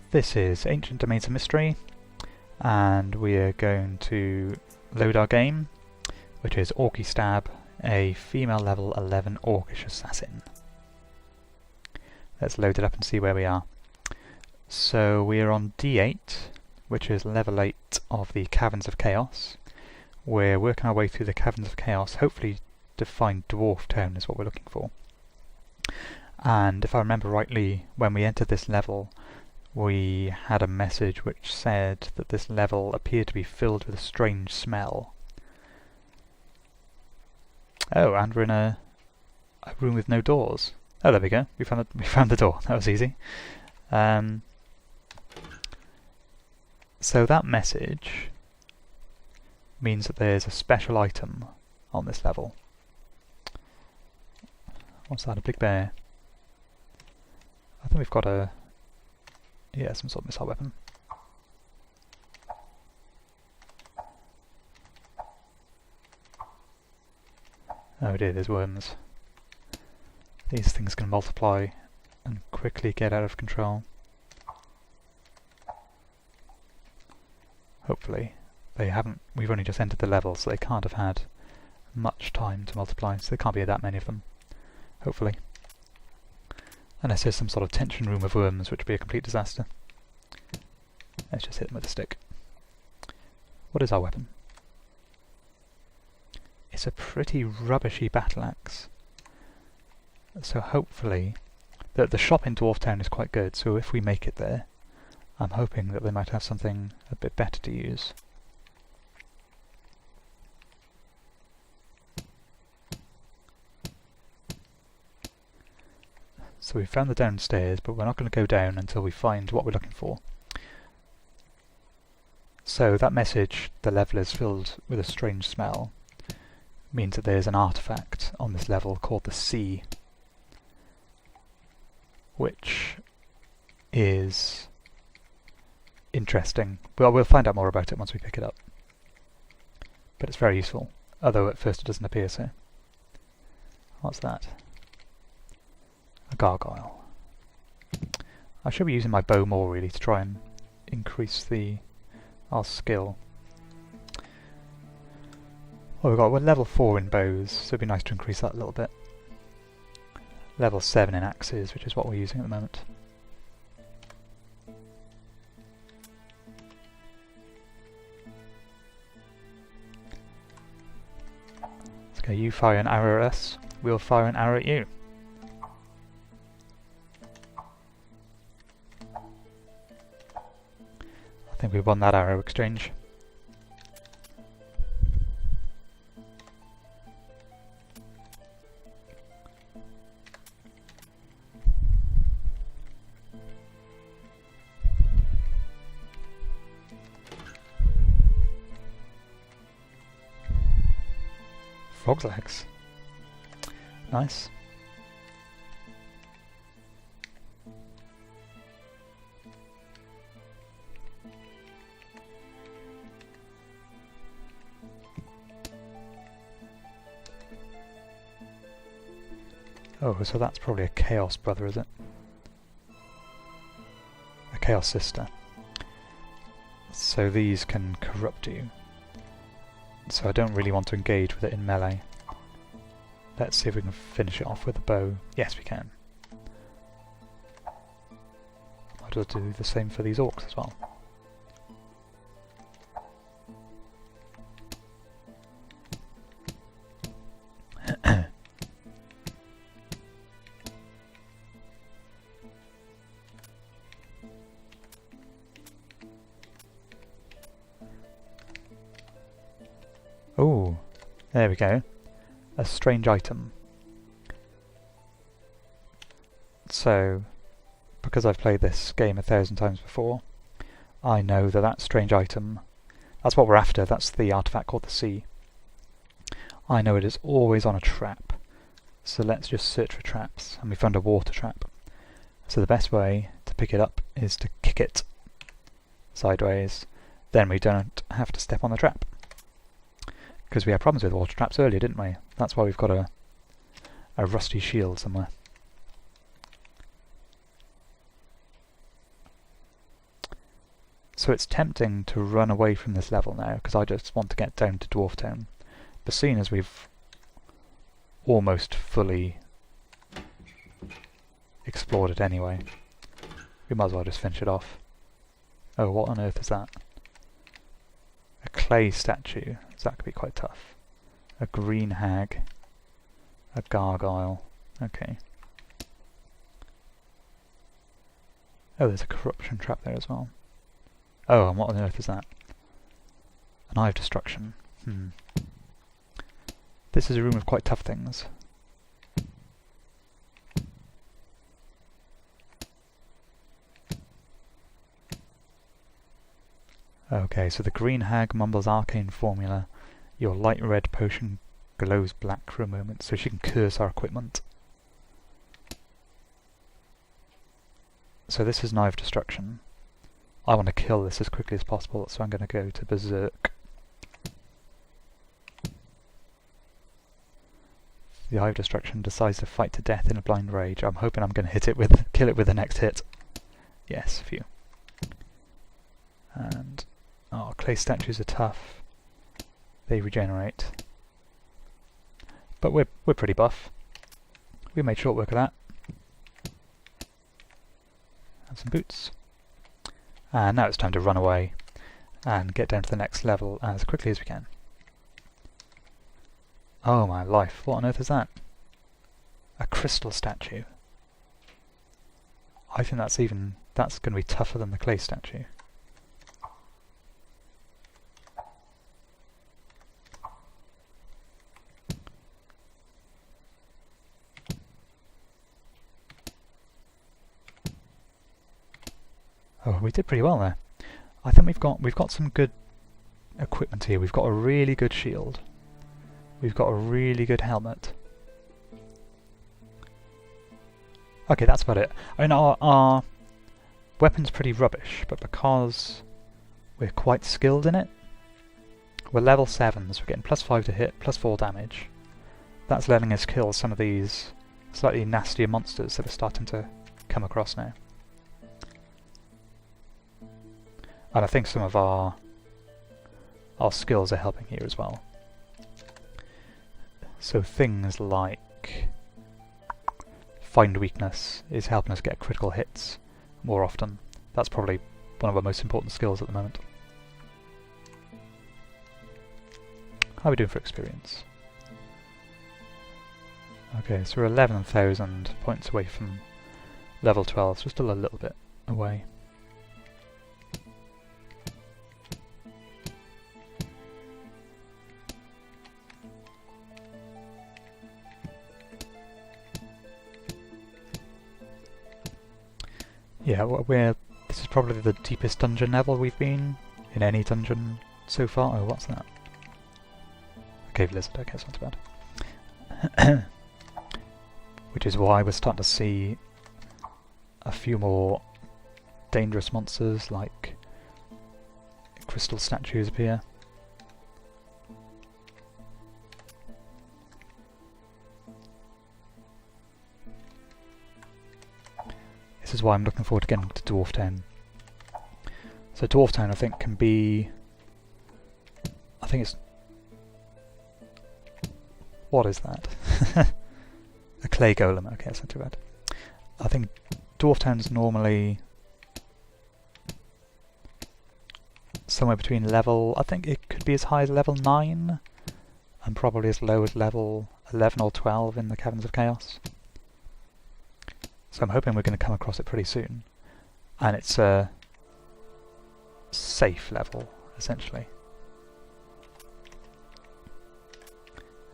This is Ancient Domains of Mystery, and we are going to load our game, which is OrcyStab, a female level 11 Orcish assassin. Let's load it up and see where we are. So we are on D8, which is level 8 of the Caverns of Chaos. We're working our way through the Caverns of Chaos, hopefully to find Dwarftown is what we're looking for. And if I remember rightly, when we entered this level, we had a message which said that this level appeared to be filled with a strange smell. Oh, and we're in a room with no doors. Oh, there we go. We found the door. That was easy. So that message means that there's a special item on this level. What's that? A big bear? I think we've got a... yeah, some sort of missile weapon. Oh dear, there's worms. These things can multiply and quickly get out of control. Hopefully. They haven't... we've only just entered the level, so they can't have had much time to multiply, so there can't be that many of them. Hopefully. Unless there's some sort of tension room of worms, which would be a complete disaster. Let's just hit them with a stick. What is our weapon? It's a pretty rubbishy battle axe. So hopefully... the shop in Dwarftown is quite good, so if we make it there, I'm hoping that they might have something a bit better to use. So we found the downstairs, but we're not going to go down until we find what we're looking for. So that message, the level is filled with a strange smell, means that there's an artifact on this level called the Sea, which is interesting. Well, we'll find out more about it once we pick it up. But it's very useful, although at first it doesn't appear so. What's that? A gargoyle. I should be using my bow more really to try and increase our skill. Well, we're level 4 in bows, so it'd be nice to increase that a little bit. Level 7 in axes, which is what we're using at the moment. Let's go, you fire an arrow at us, we'll fire an arrow at you. I think we won that arrow exchange. Frog's legs. Nice. Oh, so that's probably a Chaos brother, is it? A Chaos sister. So these can corrupt you. So I don't really want to engage with it in melee. Let's see if we can finish it off with a bow. Yes, we can. I'll do the same for these orcs as well. Oh, there we go. A strange item. So, because I've played this game 1,000 times before, I know that that strange item, that's what we're after, that's the artifact called the Sea. I know it is always on a trap, so let's just search for traps, and we found a water trap. So the best way to pick it up is to kick it sideways, then we don't have to step on the trap. Because we had problems with water traps earlier, didn't we? That's why we've got a rusty shield somewhere. So it's tempting to run away from this level now, because I just want to get down to Dwarftown. But seeing as we've almost fully explored it anyway, we might as well just finish it off. Oh, what on earth is that? A clay statue. So that could be quite tough. A green hag. A gargoyle. Okay. Oh, there's a corruption trap there as well. Oh, and what on earth is that? An eye of destruction. This is a room of quite tough things. Okay, so the green hag mumbles arcane formula. Your light red potion glows black for a moment, so she can curse our equipment. So this is an eye of destruction. I want to kill this as quickly as possible, so I'm going to go to Berserk. The Eye of Destruction decides to fight to death in a blind rage. I'm hoping I'm going to kill it with the next hit. Yes, phew. And oh, clay statues are tough. They regenerate. But we're pretty buff. We made short work of that. And some boots. And now it's time to run away and get down to the next level as quickly as we can. Oh my life, what on earth is that? A crystal statue. I think that's going to be tougher than the clay statue. Oh, we did pretty well there. I think we've got some good equipment here. We've got a really good shield. We've got a really good helmet. Okay, that's about it. I mean, our weapon's pretty rubbish, but because we're quite skilled in it, we're level 7s, we're getting +5 to hit, +4 damage. That's letting us kill some of these slightly nastier monsters that are starting to come across now. And I think some of our skills are helping here as well. So things like Find Weakness is helping us get critical hits more often. That's probably one of our most important skills at the moment. How are we doing for experience? Okay, so we're 11,000 points away from level 12, so we're still a little bit away. Yeah, this is probably the deepest dungeon level we've been in any dungeon so far. Oh, what's that? A cave lizard, okay, it's not too bad. Which is why we're starting to see a few more dangerous monsters like crystal statues appear. This is why I'm looking forward to getting to Dwarftown. So Dwarftown I think can be... I think it's... What is that? A clay golem, okay, that's not too bad. I think Dwarftown's normally somewhere between level... I think it could be as high as level 9 and probably as low as level 11 or 12 in the Caverns of Chaos. So I'm hoping we're going to come across it pretty soon. And it's a safe level, essentially.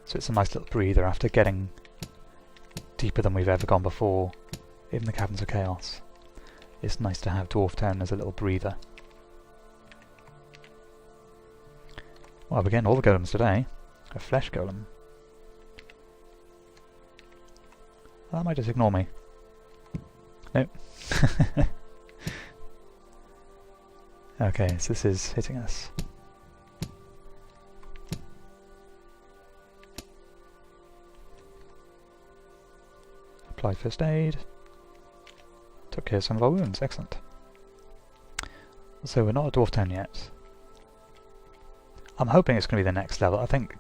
So it's a nice little breather after getting deeper than we've ever gone before in the Caverns of Chaos. It's nice to have Dwarftown as a little breather. Well, we're getting all the golems today. A flesh golem. Well, that might just ignore me. Nope. Okay, so this is hitting us. Applied first aid. Took care of some of our wounds, excellent. So we're not at Dwarftown yet. I'm hoping it's going to be the next level. I think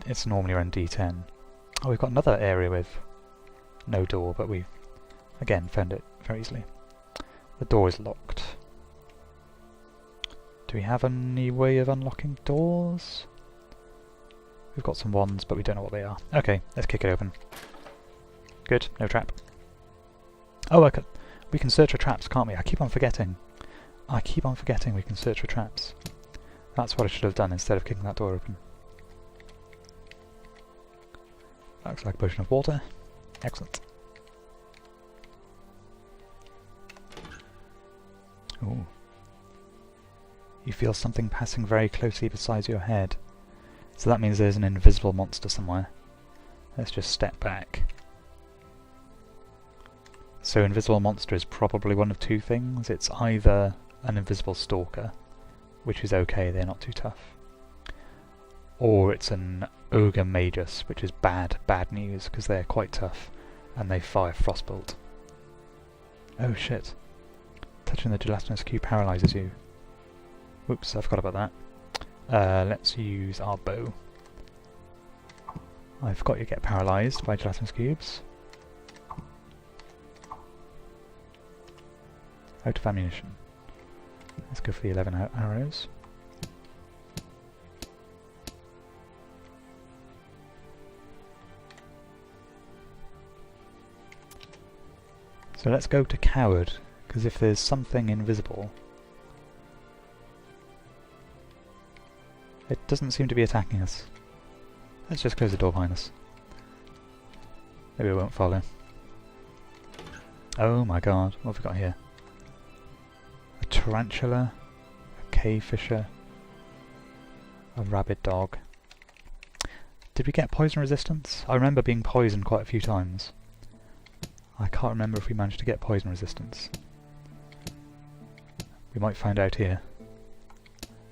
it's normally around D10. Oh, we've got another area with no door, but we've, again, found it very easily. The door is locked. Do we have any way of unlocking doors? We've got some wands, but we don't know what they are. Okay, let's kick it open. Good, no trap. Oh, we can search for traps, can't we? I keep on forgetting. I keep on forgetting we can search for traps. That's what I should have done instead of kicking that door open. Looks like a potion of water. Excellent. Ooh. You feel something passing very closely beside your head. So that means there's an invisible monster somewhere. Let's just step back. So invisible monster is probably one of two things. It's either an invisible stalker, which is okay, they're not too tough. Or it's an ogre magus, which is bad news, because they're quite tough, and they fire frostbolt. Oh shit. Touching the gelatinous cube paralyzes you. Whoops, I forgot about that. Let's use our bow. I forgot you get paralysed by gelatinous cubes. Out of ammunition. Let's go for the 11 arrows. So let's go to coward, because if there's something invisible, it doesn't seem to be attacking us. Let's just close the door behind us. Maybe it won't follow. Oh my god, what have we got here? A tarantula, a cave fisher, a rabid dog. Did we get poison resistance? I remember being poisoned quite a few times. I can't remember if we managed to get poison resistance. We might find out here.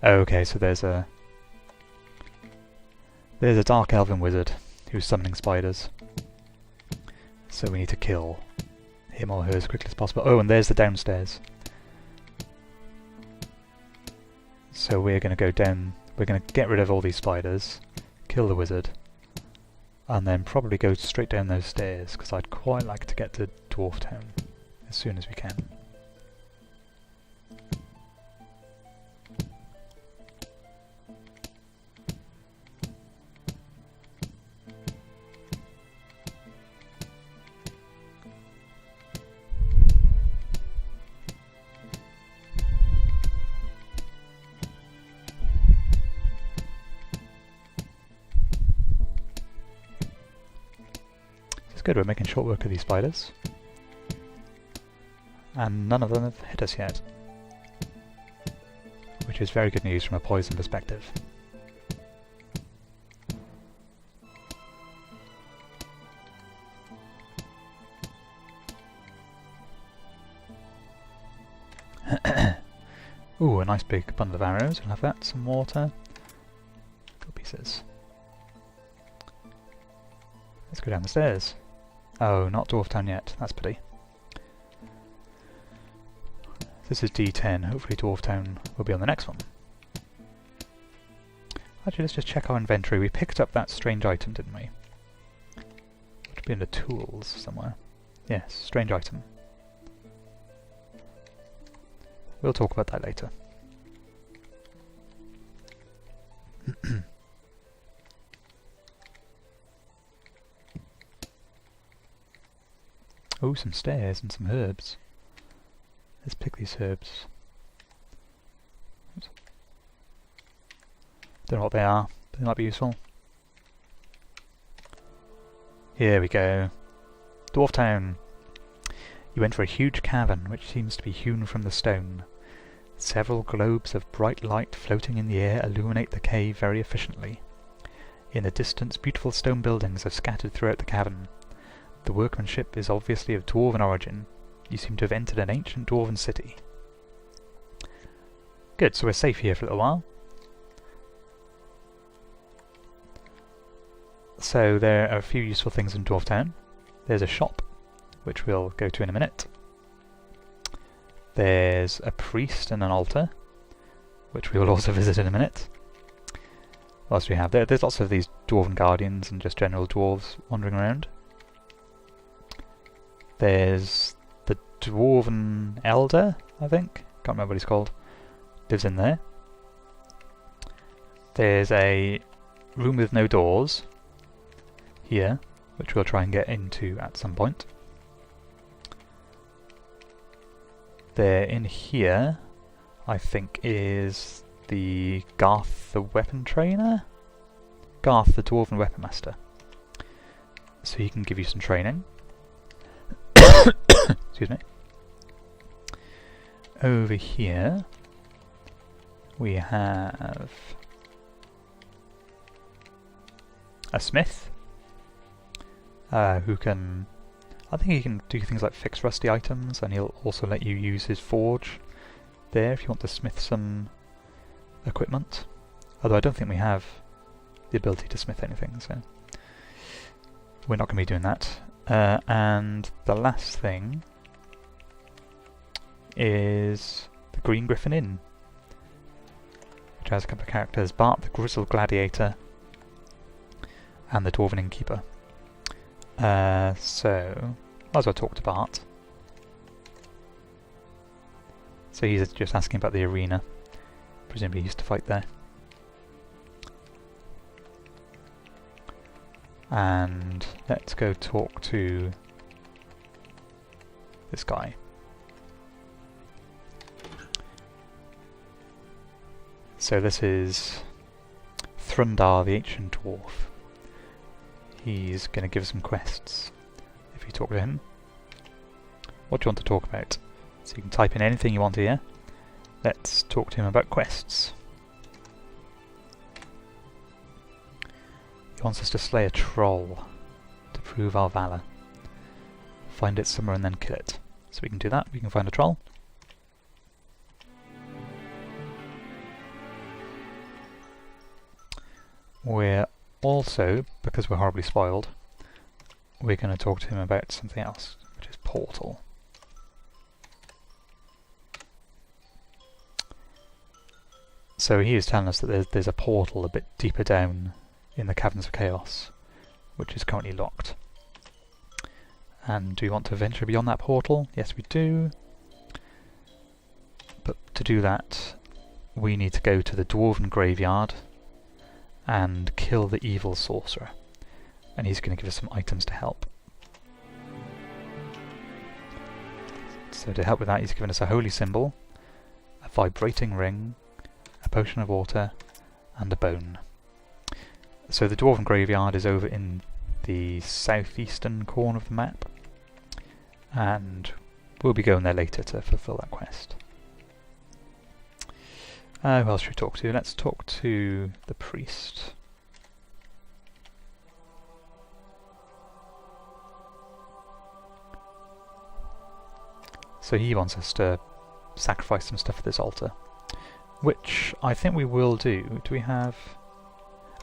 Oh, okay, so there's a dark elven wizard who's summoning spiders. So we need to kill him or her as quickly as possible. Oh, and there's the downstairs. So we're going to go down, we're going to get rid of all these spiders, kill the wizard, and then probably go straight down those stairs, because I'd quite like to get to Dwarftown as soon as we can. Good, we're making short work of these spiders. And none of them have hit us yet. Which is very good news from a poison perspective. Ooh, a nice big bundle of arrows, we'll have that, some water. Good pieces. Let's go down the stairs. Oh, not Dwarftown yet. That's pity. This is D10. Hopefully Dwarftown will be on the next one. Actually, let's just check our inventory. We picked up that strange item, didn't we? It should be in the tools somewhere. Yes, strange item. We'll talk about that later. Oh, some stairs and some herbs. Let's pick these herbs. Oops. Don't know what they are, but they might be useful. Here we go. Dwarftown. You enter a huge cavern which seems to be hewn from the stone. Several globes of bright light floating in the air illuminate the cave very efficiently. In the distance, beautiful stone buildings are scattered throughout the cavern. The workmanship is obviously of dwarven origin. You seem to have entered an ancient dwarven city. Good, so we're safe here for a little while. So there are a few useful things in Dwarftown. There's a shop, which we'll go to in a minute. There's a priest and an altar, which we will also visit in a minute. What else do we have? There's lots of these dwarven guardians and just general dwarves wandering around. There's the dwarven elder, I think. Can't remember what he's called. Lives in there. There's a room with no doors here, which we'll try and get into at some point. There in here, I think, is the Garth the weapon trainer? Garth the dwarven weapon master. So he can give you some training. Excuse me. Over here we have a smith who can, I think he can do things like fix rusty items, and he'll also let you use his forge there if you want to smith some equipment. Although I don't think we have the ability to smith anything, so we're not going to be doing that. And the last thing is the Green Griffin Inn, which has a couple of characters: Bart the Grizzled Gladiator and the Dwarven Innkeeper. So might as well talk to Bart. So he's just asking about the arena. Presumably he used to fight there. And let's go talk to this guy. So this is Thrundar the Ancient Dwarf. He's going to give us some quests if you talk to him. What do you want to talk about? So you can type in anything you want here. Let's talk to him about quests. He wants us to slay a troll to prove our valour. Find it somewhere and then kill it. So we can do that. We can find a troll. We're also, because we're horribly spoiled, we're going to talk to him about something else, which is Portal. So he is telling us that there's a portal a bit deeper down in the Caverns of Chaos, which is currently locked. And do we want to venture beyond that portal? Yes, we do. But to do that, we need to go to the Dwarven Graveyard and kill the evil sorcerer. And he's going to give us some items to help. So to help with that, he's given us a holy symbol, a vibrating ring, a potion of water, and a bone. So the Dwarven Graveyard is over in the southeastern corner of the map, and we'll be going there later to fulfill that quest. Who else should we talk to? Let's talk to the priest. So he wants us to sacrifice some stuff at this altar, which I think we will do. Do we have...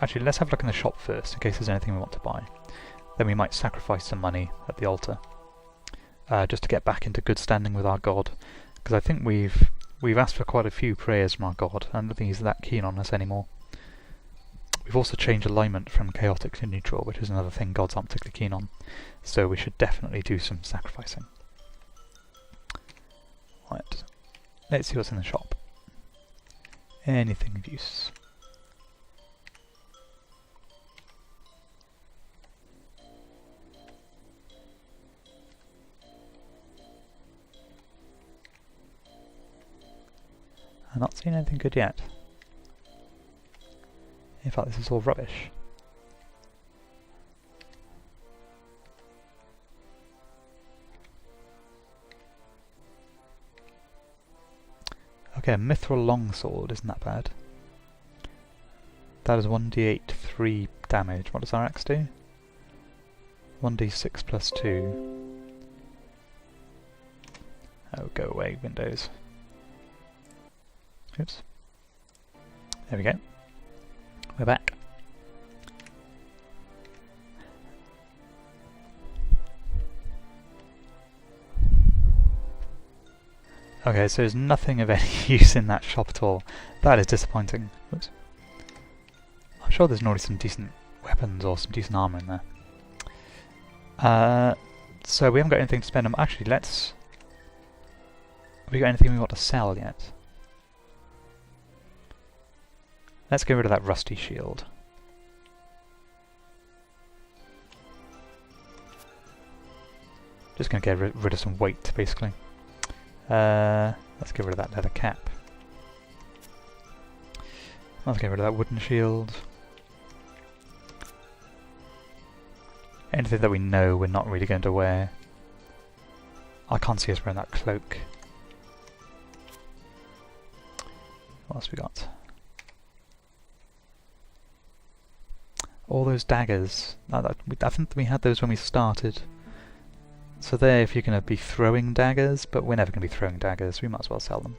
Actually, let's have a look in the shop first, in case there's anything we want to buy. Then we might sacrifice some money at the altar, just to get back into good standing with our god, because I think we've asked for quite a few prayers from our god, and I don't think he's that keen on us anymore. We've also changed alignment from chaotic to neutral, which is another thing gods aren't particularly keen on, so we should definitely do some sacrificing. Right, let's see what's in the shop. Anything of use. I'm not seeing anything good yet. In fact, this is all rubbish. Okay, a mithril longsword isn't that bad. That is 1d8 3 damage. What does our axe do? 1d6 plus 2. Oh, go away, Windows. Oops. There we go. We're back. Okay, so there's nothing of any use in that shop at all. That is disappointing. Oops. I'm sure there's normally some decent weapons or some decent armour in there. So we haven't got anything to spend on. Actually, let's... Have we got anything we want to sell yet? Let's get rid of that rusty shield. Just going to get rid of some weight, basically. Let's get rid of that leather cap. Let's get rid of that wooden shield. Anything that we know we're not really going to wear. I can't see us wearing that cloak. What else we got? All those daggers. I think we had those when we started. So there, if you're going to be throwing daggers, but we're never going to be throwing daggers, we might as well sell them.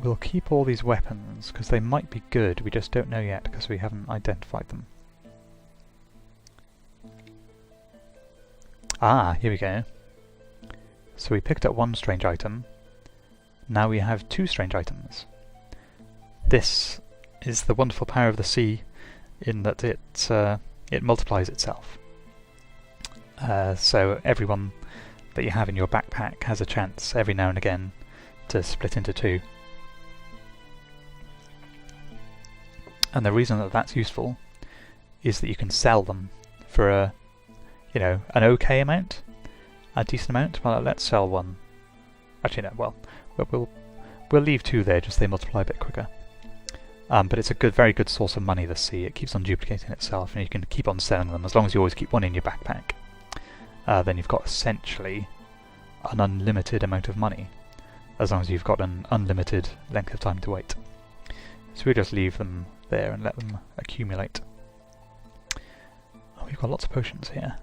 We'll keep all these weapons, because they might be good, we just don't know yet, because we haven't identified them. Ah, here we go. So we picked up one strange item. Now we have two strange items. This is the wonderful power of the sea, in that it multiplies itself. So everyone that you have in your backpack has a chance every now and again to split into two. And the reason that that's useful is that you can sell them for a, you know, an okay amount, a decent amount. Well, let's sell one. Actually, no. Well, we'll leave two there, just they multiply a bit quicker. But it's a very good source of money. The sea, it keeps on duplicating itself, and you can keep on selling them as long as you always keep one in your backpack. Then you've got essentially an unlimited amount of money, as long as you've got an unlimited length of time to wait. So we just leave them there and let them accumulate. Oh, we've got lots of potions here.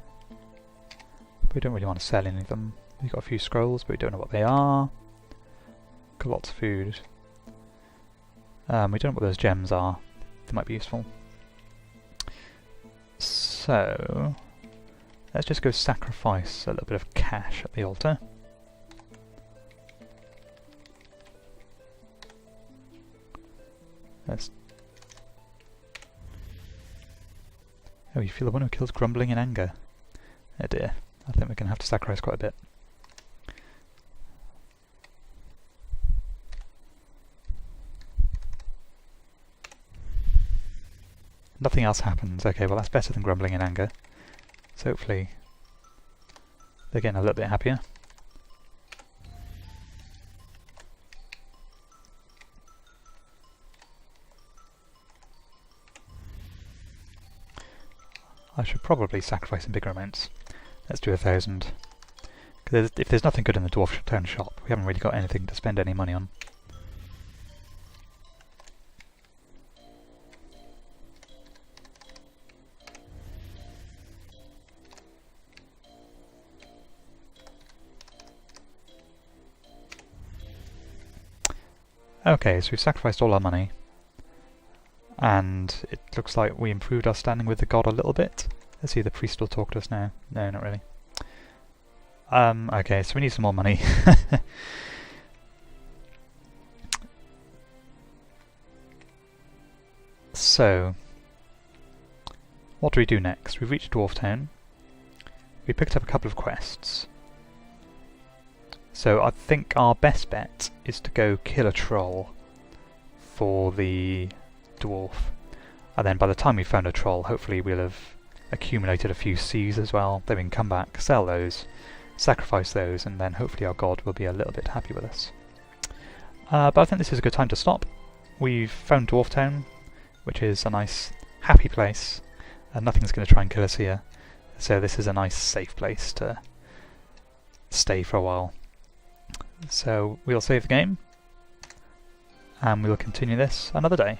But we don't really want to sell any of them. We've got a few scrolls, but we don't know what they are. Got lots of food. We don't know what those gems are. They might be useful. So let's just go sacrifice a little bit of cash at the altar. Let's... Oh, you feel the one who kills grumbling in anger. Oh dear, I think we're going to have to sacrifice quite a bit. Nothing else happens. Okay, well that's better than grumbling in anger. So hopefully they're getting a little bit happier. I should probably sacrifice in bigger amounts. Let's do 1,000. Because if there's nothing good in the Dwarftown shop, we haven't really got anything to spend any money on. Okay, so we've sacrificed all our money. And it looks like we improved our standing with the god a little bit. Let's see, the priest will talk to us now. No, not really. Okay, so we need some more money. So, what do we do next? We've reached Dwarftown. We picked up a couple of quests. So I think our best bet is to go kill a troll for the dwarf. And then by the time we've found a troll, hopefully we'll have accumulated a few Cs as well. Then we can come back, sell those, sacrifice those, and then hopefully our god will be a little bit happy with us. But I think this is a good time to stop. We've found Dwarftown, which is a nice, happy place, and nothing's going to try and kill us here. So this is a nice, safe place to stay for a while. So we'll save the game, and we'll continue this another day.